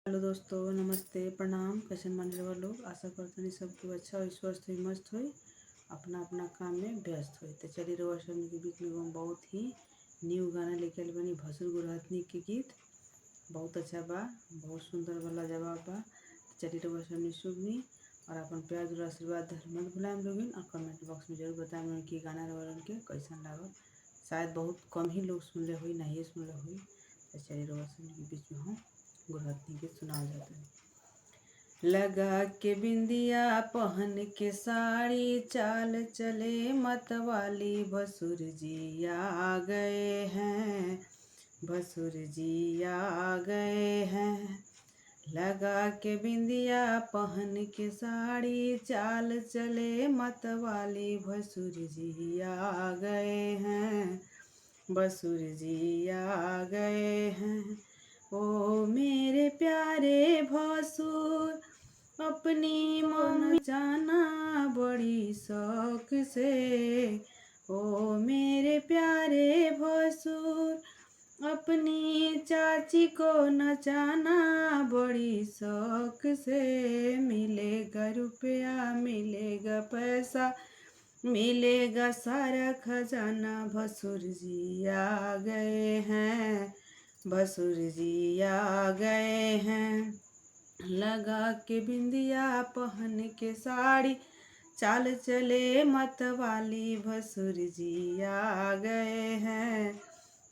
Hello दोस्तों, नमस्ते, प्रणाम। कैसे मन रहे लोग? आशा करते हैं सब कुछ अच्छा हो, स्वस्थ हुई, मस्त हुई, अपना अपना काम में व्यस्त हुई। तो चलिए रउआ सबनी के बीच में एगो बहुत ही न्यू गाना लेके आइल बनी, भसुर गुरहथनी के गीत। बहुत अच्छा बा, बहुत सुंदर वाला जवाब बा। तो चलिए रउआ सबनी सुनी और अपन प्यार दुलार आशीर्वाद मत भुलाएम लोगिन, और कमेंट बॉक्स में जरूर बताएम लोगिन कि गाना रउआ के कैसन लागल। शायद बहुत कम ही लोग सुनले हुई, नहीं सुनले हुई। तो चलिए रउआ सबनी के बीच में हम गुरहथनी के सुनावल जाता है। लगा के बिंदिया पहन के साड़ी, चाल चले मतवाली, भसुर जी आ गए हैं, भसुर जी आ गए हैं। लगा के बिंदिया पहन के साड़ी, चाल चले मतवाली, भसुर जी आ गए हैं, भसुर जी आ गए हैं। ओ मेरे प्यारे भसुर, अपनी मन जाना बड़ी शौक से। ओ मेरे प्यारे भसुर, अपनी चाची को नचाना बड़ी शौक से। मिलेगा रुपया, मिलेगा पैसा, मिलेगा सारा खजाना, भसुर जी आ गए हैं, भसुर जी आ गए हैं। लगा के बिंदिया पहन के साड़ी, चाल चले मतवाली, भसुर जी आ गए हैं,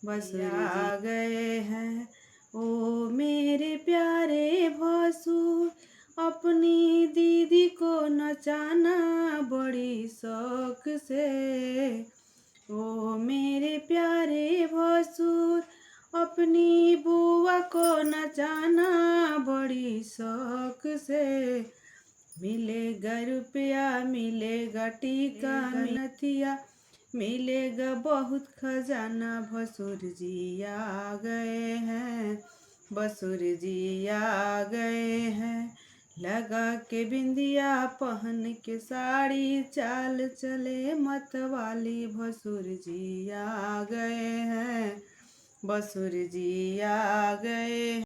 भसुर आ गए हैं। ओ मेरे प्यारे भसुर, अपनी दीदी को नचाना बड़ी शौक से। ओ मेरे प्यारे भसुर, अपनी बुआ को नचाना बड़ी शौक से। मिलेगा रुपया, मिलेगा टीका नथिया, मिलेगा बहुत खजाना, भसुर जी आ गए हैं, भसुर जी आ गए हैं। लगा के बिंदिया पहन के साड़ी, चाल चले मतवाली, भसुर जी आ गए हैं, भसुर जी आ गए।